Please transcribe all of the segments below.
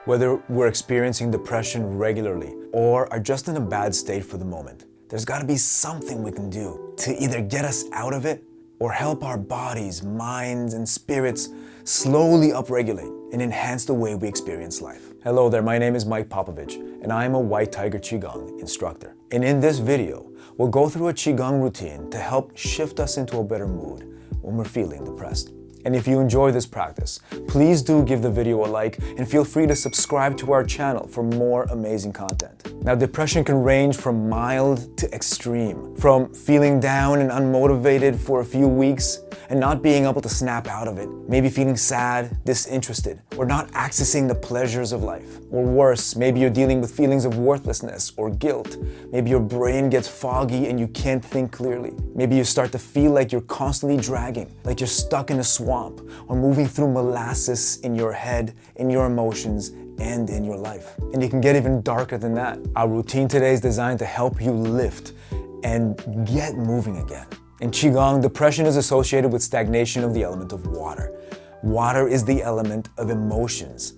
Whether we're experiencing depression regularly or are just in a bad state for the moment, there's got to be something we can do to either get us out of it or help our bodies, minds, and spirits slowly upregulate and enhance the way we experience life. Hello there, my name is Mike Popovich, and I am a White Tiger Qigong instructor. And in this video, we'll go through a Qigong routine to help shift us into a better mood when we're feeling depressed. And if you enjoy this practice, please do give the video a like and feel free to subscribe to our channel for more amazing content. Now, depression can range from mild to extreme, from feeling down and unmotivated for a few weeks and not being able to snap out of it, maybe feeling sad, disinterested, or not accessing the pleasures of life. Or worse, maybe you're dealing with feelings of worthlessness or guilt. Maybe your brain gets foggy and you can't think clearly. Maybe you start to feel like you're constantly dragging, like you're stuck in a swamp, or moving through molasses in your head, in your emotions, and in your life. And it can get even darker than that. Our routine today is designed to help you lift and get moving again. In Qigong, depression is associated with stagnation of the element of water. Water is the element of emotions,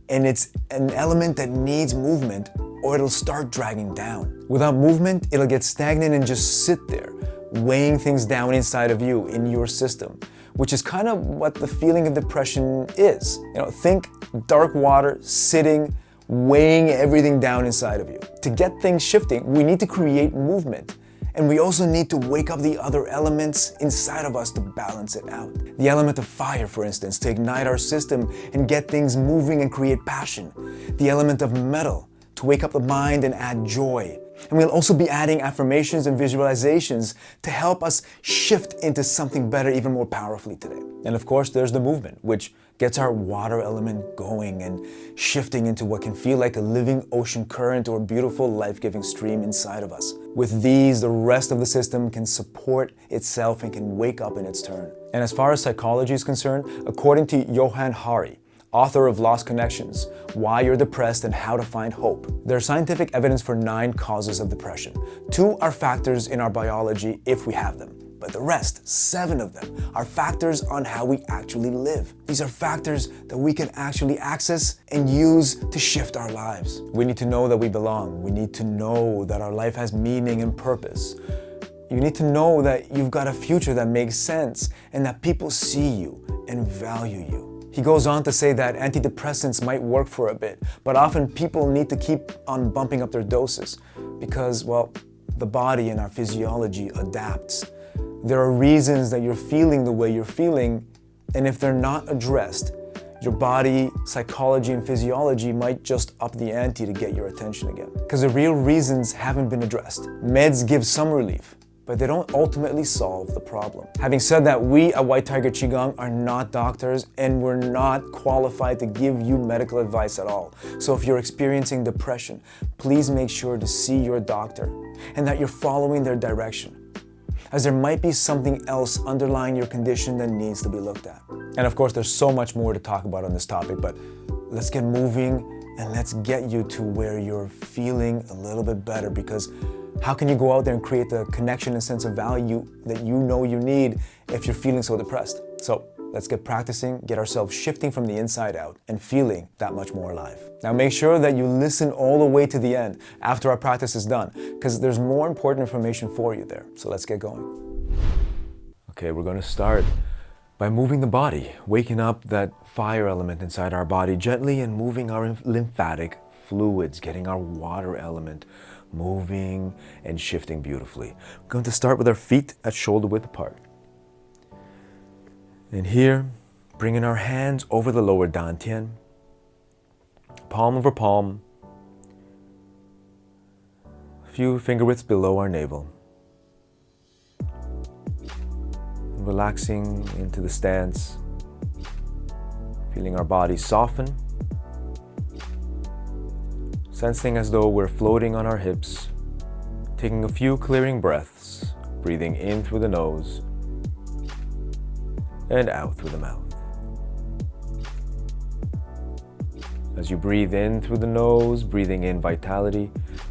and it's an element that needs movement or it'll start dragging down. Without movement, it'll get stagnant and just sit there, weighing things down inside of you, in your system, which is kind of what the feeling of depression is. Think dark water sitting, weighing everything down inside of you. To get things shifting, we need to create movement. And we also need to wake up the other elements inside of us to balance it out. The element of fire, for instance, to ignite our system and get things moving and create passion. The element of metal, to wake up the mind and add joy. And we'll also be adding affirmations and visualizations to help us shift into something better even more powerfully today. And of course, there's the movement, which gets our water element going and shifting into what can feel like a living ocean current or beautiful life-giving stream inside of us. With these, the rest of the system can support itself and can wake up in its turn. And as far as psychology is concerned, according to Johann Hari, author of Lost Connections, Why You're Depressed and How to Find Hope, there's scientific evidence for 9 causes of depression. 2 are factors in our biology if we have them. But the rest, 7 of them, are factors on how we actually live. These are factors that we can actually access and use to shift our lives. We need to know that we belong. We need to know that our life has meaning and purpose. You need to know that you've got a future that makes sense and that people see you and value you. He goes on to say that antidepressants might work for a bit, but often people need to keep on bumping up their doses because, well, the body and our physiology adapts. There are reasons that you're feeling the way you're feeling, and if they're not addressed, your body, psychology, and physiology might just up the ante to get your attention again. Because the real reasons haven't been addressed. Meds give some relief, but they don't ultimately solve the problem. Having said that, we at White Tiger Qigong are not doctors and we're not qualified to give you medical advice at all. So if you're experiencing depression, please make sure to see your doctor and that you're following their direction, as there might be something else underlying your condition that needs to be looked at. And of course, there's so much more to talk about on this topic, but let's get moving and let's get you to where you're feeling a little bit better, because how can you go out there and create the connection and sense of value that you know you need if you're feeling so depressed? So let's get practicing, get ourselves shifting from the inside out and feeling that much more alive. Now make sure that you listen all the way to the end after our practice is done, because there's more important information for you there. So let's get going. Okay, we're going to start by moving the body, waking up that fire element inside our body gently and moving our lymphatic fluids, getting our water element moving and shifting beautifully. We're going to start with our feet at shoulder width apart. And here, bringing our hands over the lower dantian, palm over palm, a few finger widths below our navel. And relaxing into the stance, feeling our body soften, sensing as though we're floating on our hips, taking a few clearing breaths, breathing in through the nose and out through the mouth. As you breathe in through the nose, breathing in vitality,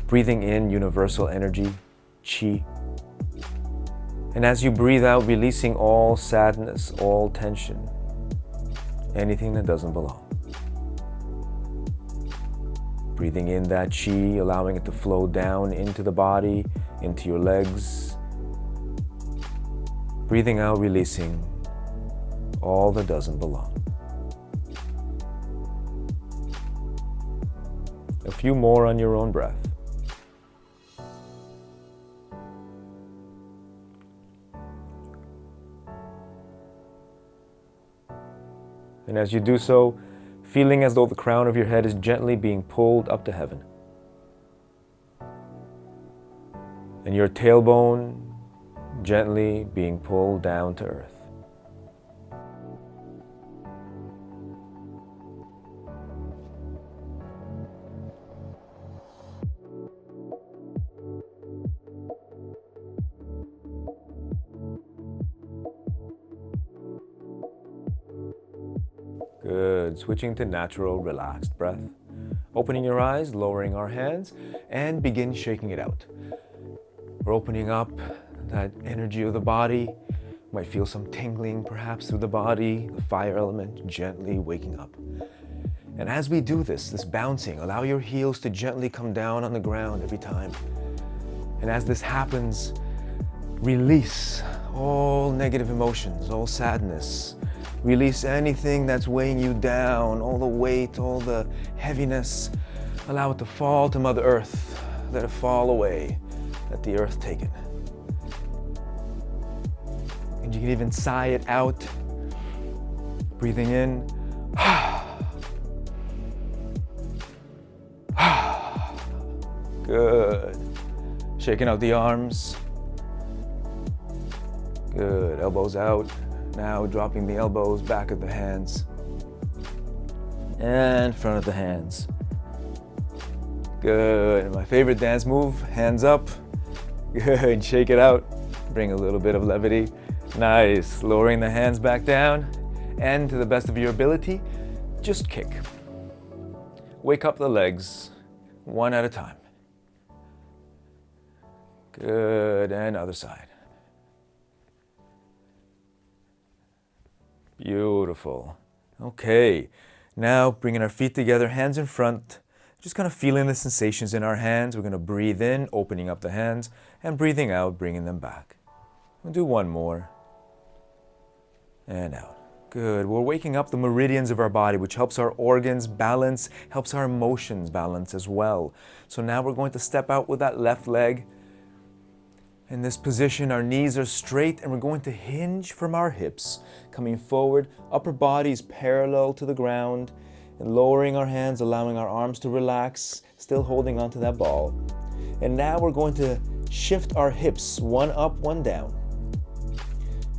breathing in universal energy, Qi. And as you breathe out, releasing all sadness, all tension, anything that doesn't belong. Breathing in that chi, allowing it to flow down into the body, into your legs. Breathing out, releasing all that doesn't belong. A few more on your own breath. And as you do so, feeling as though the crown of your head is gently being pulled up to heaven. And your tailbone gently being pulled down to earth. Good. Switching to natural, relaxed breath. Opening your eyes, lowering our hands, and begin shaking it out. We're opening up that energy of the body. Might feel some tingling perhaps through the body, the fire element gently waking up. And as we do this bouncing, allow your heels to gently come down on the ground every time. And as this happens, release all negative emotions, all sadness. Release anything that's weighing you down, all the weight, all the heaviness. Allow it to fall to Mother Earth. Let it fall away. Let the earth take it. And you can even sigh it out. Breathing in. Good. Shaking out the arms. Good. Elbows out. Now dropping the elbows back of the hands. And front of the hands. Good. My favorite dance move, hands up. Good. Shake it out. Bring a little bit of levity. Nice. Lowering the hands back down. And to the best of your ability, just kick. Wake up the legs, one at a time. Good. And other side. Beautiful. Okay, now bringing our feet together, hands in front, just kind of feeling the sensations in our hands. We're going to breathe in, opening up the hands, and breathing out, bringing them back. We'll do one more. And out. Good. We're waking up the meridians of our body, which helps our organs balance, helps our emotions balance as well. So now we're going to step out with that left leg. In this position, our knees are straight and we're going to hinge from our hips, coming forward, upper body is parallel to the ground, and lowering our hands, allowing our arms to relax, still holding onto that ball. And now we're going to shift our hips, one up, one down.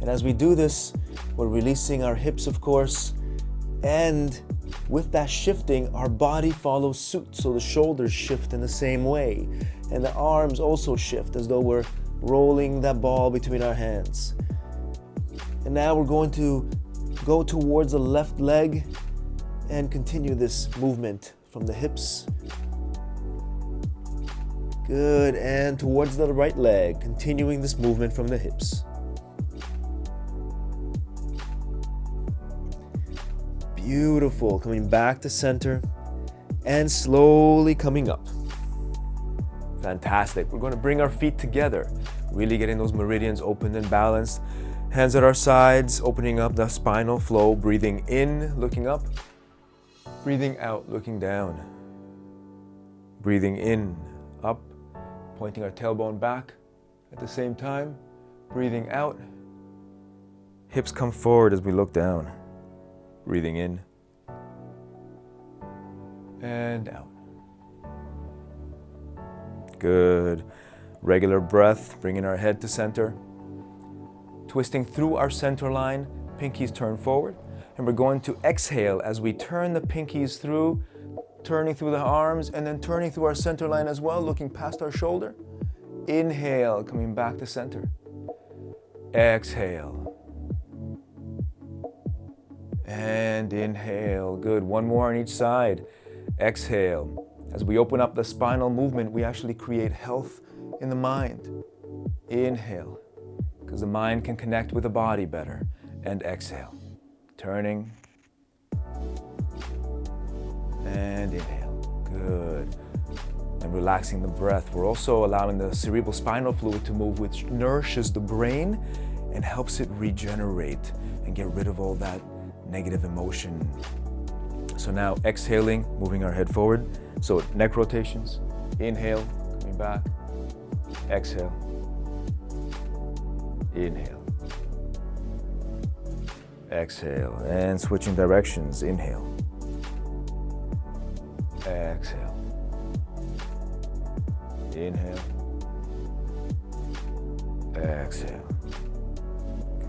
And as we do this, we're releasing our hips, of course, and with that shifting, our body follows suit, so the shoulders shift in the same way, and the arms also shift as though we're rolling that ball between our hands. And now we're going to go towards the left leg and continue this movement from the hips. Good, and towards the right leg, continuing this movement from the hips. Beautiful, coming back to center and slowly coming up. Fantastic. We're going to bring our feet together, really getting those meridians open and balanced. Hands at our sides, opening up the spinal flow, breathing in, looking up. Breathing out, looking down. Breathing in, up, pointing our tailbone back. At the same time, breathing out. Hips come forward as we look down. Breathing in and out. Good. Regular breath, bringing our head to center. Twisting through our center line, pinkies turn forward. And we're going to exhale as we turn the pinkies through, turning through the arms, and then turning through our center line as well, looking past our shoulder. Inhale, coming back to center. Exhale. And inhale. Good. One more on each side. Exhale. As we open up the spinal movement, we actually create health in the mind. Inhale, because the mind can connect with the body better. And exhale. Turning. And inhale. Good. And relaxing the breath. We're also allowing the cerebral spinal fluid to move, which nourishes the brain and helps it regenerate and get rid of all that negative emotion. So now exhaling, moving our head forward. So neck rotations. Inhale, coming back. Exhale. Inhale. Exhale. And switching directions. Inhale. Exhale. Inhale. Exhale.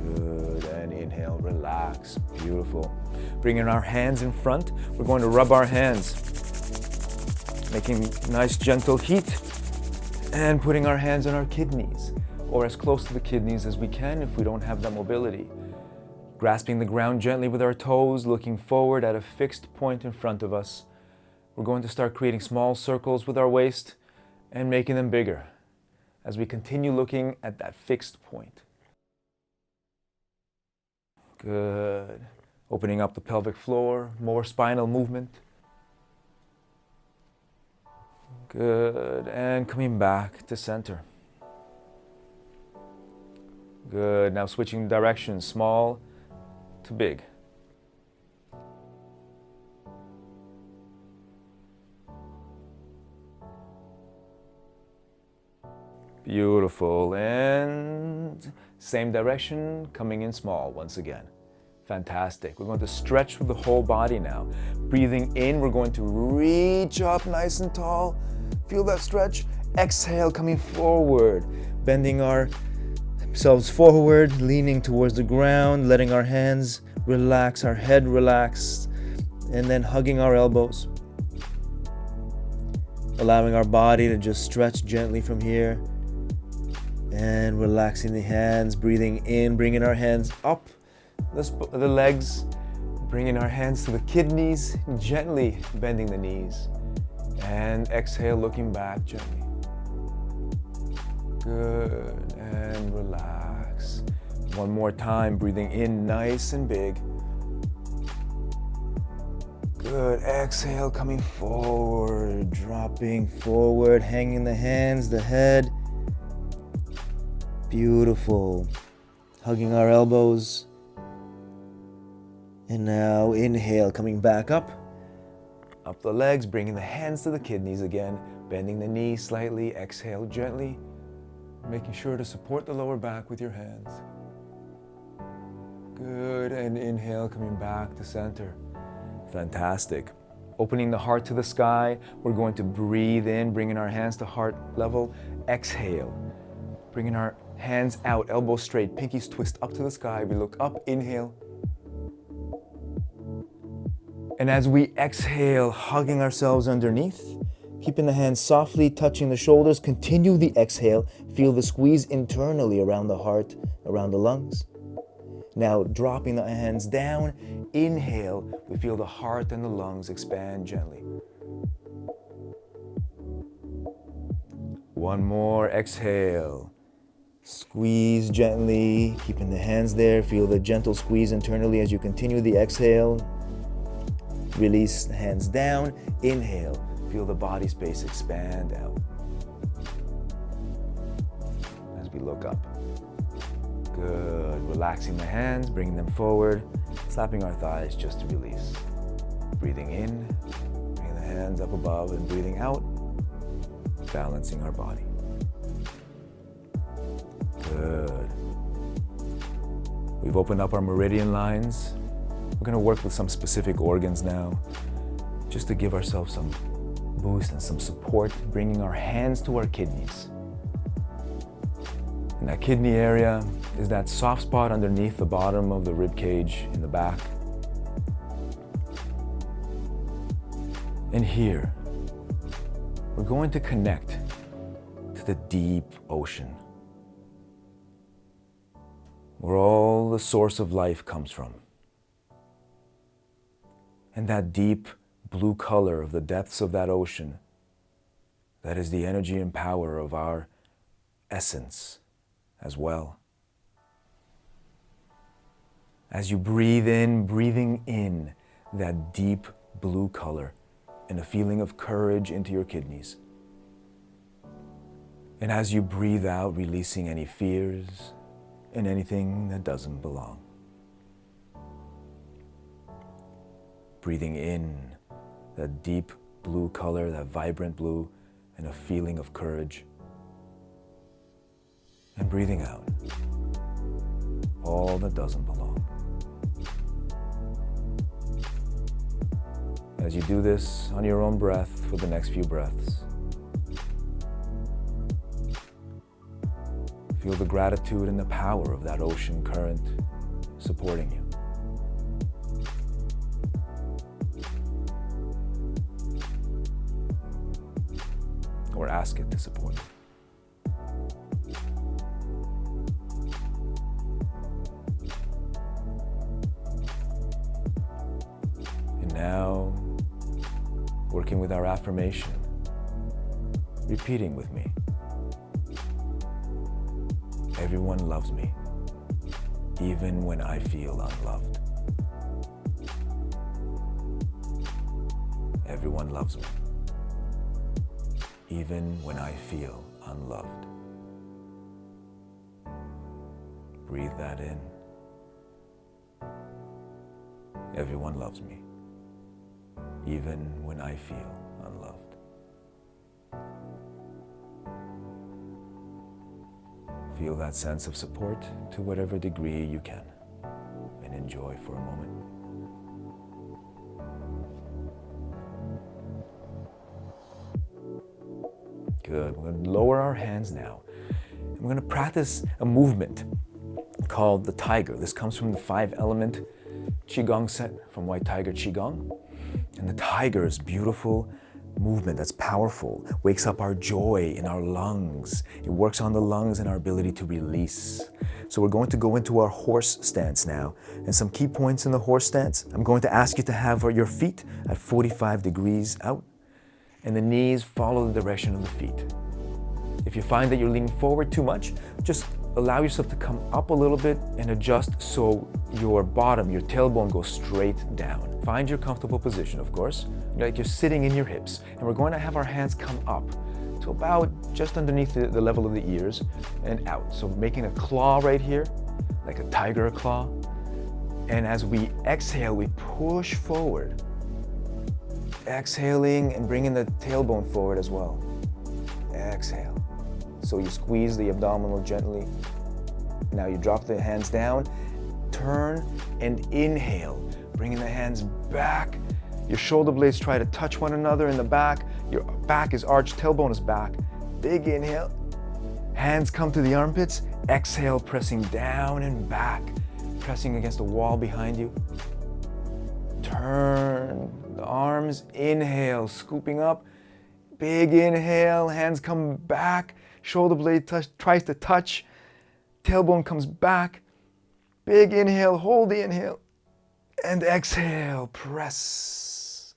Good. And inhale. Relax. Beautiful. Bringing our hands in front. We're going to rub our hands, making nice gentle heat, and putting our hands on our kidneys, or as close to the kidneys as we can if we don't have that mobility. Grasping the ground gently with our toes, looking forward at a fixed point in front of us. We're going to start creating small circles with our waist and making them bigger as we continue looking at that fixed point. Good. Opening up the pelvic floor, more spinal movement. Good. And coming back to center. Good. Now switching directions, small to big. Beautiful. And same direction, coming in small once again. Fantastic. We're going to stretch with the whole body now. Breathing in, we're going to reach up nice and tall. Feel that stretch. Exhale, coming forward. Bending ourselves forward, leaning towards the ground, letting our hands relax, our head relax, and then hugging our elbows. Allowing our body to just stretch gently from here. And relaxing the hands, breathing in, bringing our hands up the legs, bringing our hands to the kidneys, gently bending the knees. And exhale, looking back gently. Good, and relax. One more time, breathing in nice and big. Good, exhale, coming forward, dropping forward, hanging the hands, the head. Beautiful. Hugging our elbows. And now inhale, coming back up the legs, bringing the hands to the kidneys again, bending the knees slightly, exhale gently, making sure to support the lower back with your hands. Good, and inhale, coming back to center. Fantastic. Opening the heart to the sky, we're going to breathe in, bringing our hands to heart level, exhale, bringing our hands out, elbows straight, pinkies twist up to the sky, we look up, inhale. And as we exhale, hugging ourselves underneath, keeping the hands softly touching the shoulders, continue the exhale. Feel the squeeze internally around the heart, around the lungs. Now dropping the hands down, inhale, we feel the heart and the lungs expand gently. One more, exhale. Squeeze gently, keeping the hands there. Feel the gentle squeeze internally as you continue the exhale. Release the hands down, inhale, feel the body space expand out. As we look up. Good, relaxing the hands, bringing them forward, slapping our thighs just to release. Breathing in, bringing the hands up above and breathing out, balancing our body. Good. We've opened up our meridian lines. We're going to work with some specific organs now, just to give ourselves some boost and some support, bringing our hands to our kidneys. And that kidney area is that soft spot underneath the bottom of the rib cage in the back. And here, we're going to connect to the deep ocean, where all the source of life comes from. And that deep blue color of the depths of that ocean, that is the energy and power of our essence as well. As you breathe in, breathing in that deep blue color, and a feeling of courage into your kidneys. And as you breathe out, releasing any fears and anything that doesn't belong. Breathing in that deep blue color, that vibrant blue, and a feeling of courage. And breathing out all that doesn't belong. As you do this on your own breath for the next few breaths, feel the gratitude and the power of that ocean current supporting you. Or ask it to support you. And now, working with our affirmation, repeating with me. Everyone loves me, even when I feel unloved. Everyone loves me, even when I feel unloved. Breathe that in. Everyone loves me, even when I feel unloved. Feel that sense of support to whatever degree you can, and enjoy for a moment. Good. We're going to lower our hands now. And we're going to practice a movement called the tiger. This comes from the 5-element Qigong set from White Tiger Qigong. And the tiger is beautiful movement that's powerful, wakes up our joy in our lungs. It works on the lungs and our ability to release. So we're going to go into our horse stance now. And some key points in the horse stance. I'm going to ask you to have your feet at 45 degrees out, and the knees follow the direction of the feet. If you find that you're leaning forward too much, just allow yourself to come up a little bit and adjust so your bottom, your tailbone goes straight down. Find your comfortable position, of course, like you're sitting in your hips. And we're going to have our hands come up to about just underneath the level of the ears and out. So making a claw right here, like a tiger claw. And as we exhale, we push forward. Exhaling and bringing the tailbone forward as well. Exhale. So you squeeze the abdominal gently. Now you drop the hands down, turn and inhale, bringing the hands back. Your shoulder blades try to touch one another in the back. Your back is arched, tailbone is back. Big inhale. Hands come to the armpits. Exhale, pressing down and back, pressing against the wall behind you. Turn the arms, inhale, scooping up. Big inhale, hands come back. Shoulder blade tries to touch. Tailbone comes back. Big inhale, hold the inhale. And exhale, press.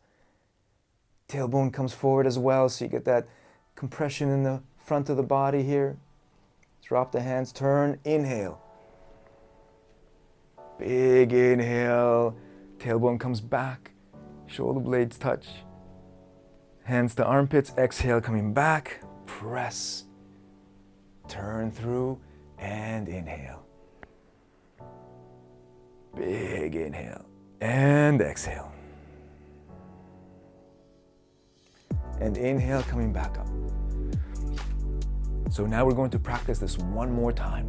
Tailbone comes forward as well, so you get that compression in the front of the body here. Drop the hands, turn, inhale. Big inhale, tailbone comes back. Shoulder blades touch. Hands to armpits, exhale, coming back. Press. Turn through and inhale. Big inhale and exhale. And inhale, coming back up. So now we're going to practice this one more time.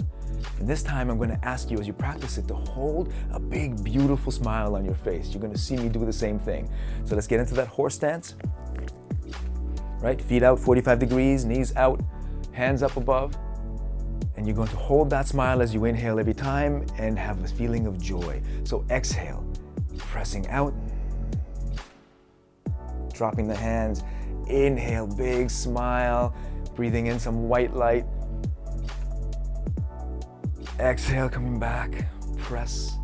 And this time I'm going to ask you as you practice it to hold a big, beautiful smile on your face. You're going to see me do the same thing. So let's get into that horse stance. Right, feet out 45 degrees, knees out, hands up above. And you're going to hold that smile as you inhale every time and have a feeling of joy. So exhale, pressing out, dropping the hands. Inhale, big smile, breathing in some white light. Exhale, coming back, press,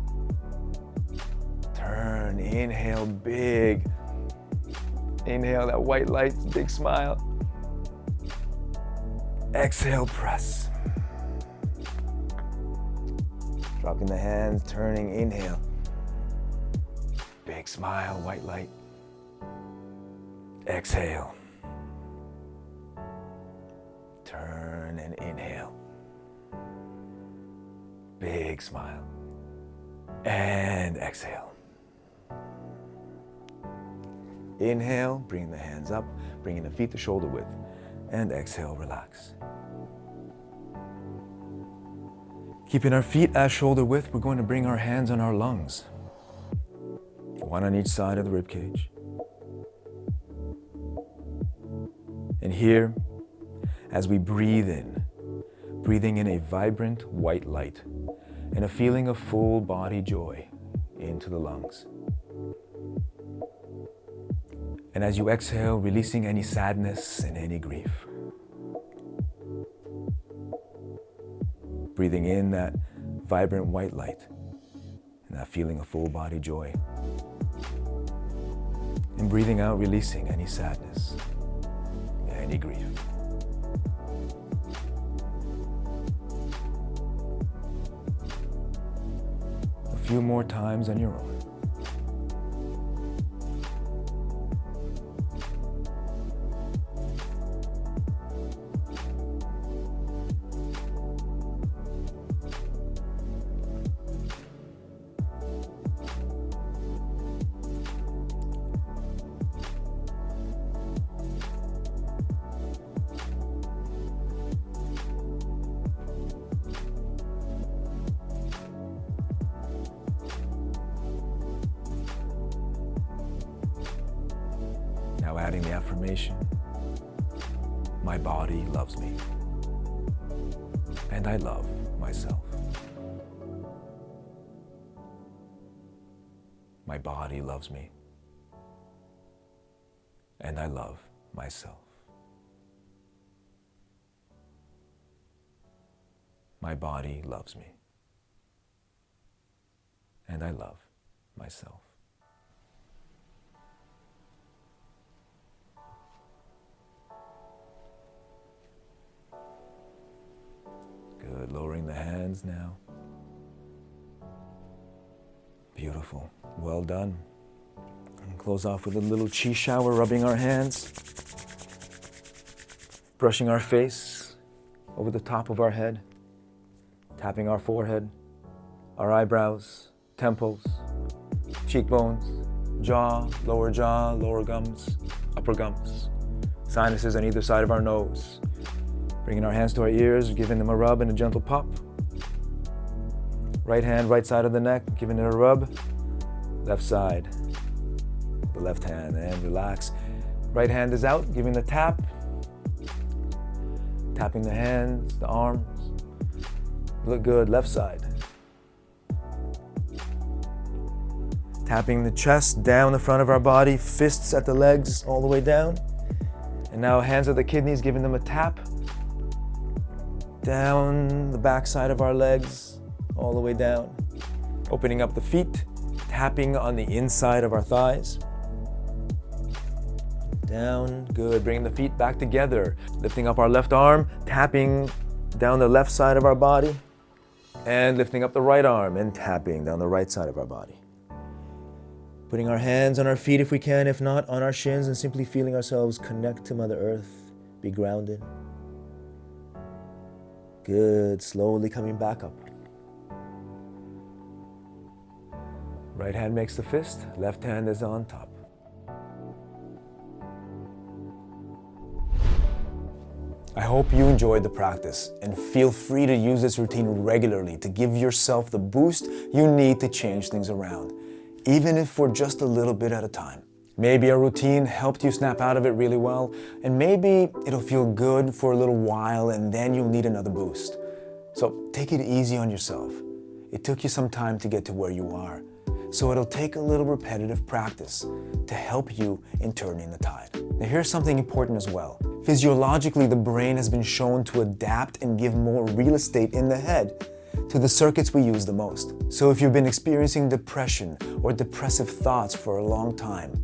turn, inhale, big. Inhale, that white light, big smile. Exhale, press. Dropping the hands, turning, inhale. Big smile, white light. Exhale. Turn and inhale. Big smile. And exhale. Inhale, bring the hands up, bringing the feet to shoulder width. And exhale, relax. Keeping our feet at shoulder width, we're going to bring our hands on our lungs. One on each side of the rib cage. And here, as we breathe in, breathing in a vibrant white light and a feeling of full body joy into the lungs. And as you exhale, releasing any sadness and any grief. Breathing in that vibrant white light and that feeling of full body joy. And breathing out, releasing any sadness, any grief. A few more times on your own. Now adding the affirmation, my body loves me, and I love myself. My body loves me, and I love myself. My body loves me, and I love myself. Good, lowering the hands now. Beautiful, well done. And close off with a little chi shower, rubbing our hands, brushing our face over the top of our head, tapping our forehead, our eyebrows, temples, cheekbones, jaw, lower gums, upper gums, sinuses on either side of our nose. Bringing our hands to our ears, giving them a rub and a gentle pop. Right hand, right side of the neck, giving it a rub. Left side, the left hand, and relax. Right hand is out, giving the tap. Tapping the hands, the arms. Look good, left side. Tapping the chest down the front of our body, fists at the legs all the way down. And now hands at the kidneys, giving them a tap. Down the back side of our legs, all the way down. Opening up the feet, tapping on the inside of our thighs. Down, good. Bringing the feet back together. Lifting up our left arm, tapping down the left side of our body. And lifting up the right arm and tapping down the right side of our body. Putting our hands on our feet if we can, if not, on our shins, and simply feeling ourselves connect to Mother Earth, be grounded. Good, slowly coming back up. Right hand makes the fist, left hand is on top. I hope you enjoyed the practice and feel free to use this routine regularly to give yourself the boost you need to change things around, even if for just a little bit at a time. Maybe a routine helped you snap out of it really well, and maybe it'll feel good for a little while and then you'll need another boost. So take it easy on yourself. It took you some time to get to where you are, so it'll take a little repetitive practice to help you in turning the tide. Now here's something important as well. Physiologically, the brain has been shown to adapt and give more real estate in the head to the circuits we use the most. So if you've been experiencing depression or depressive thoughts for a long time,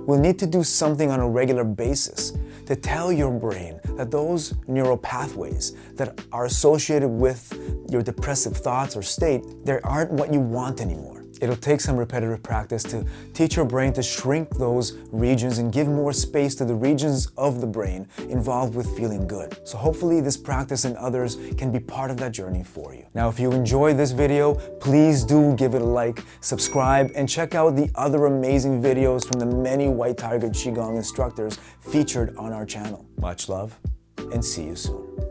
we'll need to do something on a regular basis to tell your brain that those neural pathways that are associated with your depressive thoughts or state, they aren't what you want anymore. It'll take some repetitive practice to teach your brain to shrink those regions and give more space to the regions of the brain involved with feeling good. So hopefully this practice and others can be part of that journey for you. Now, if you enjoyed this video, please do give it a like, subscribe, and check out the other amazing videos from the many White Tiger Qigong instructors featured on our channel. Much love, and see you soon.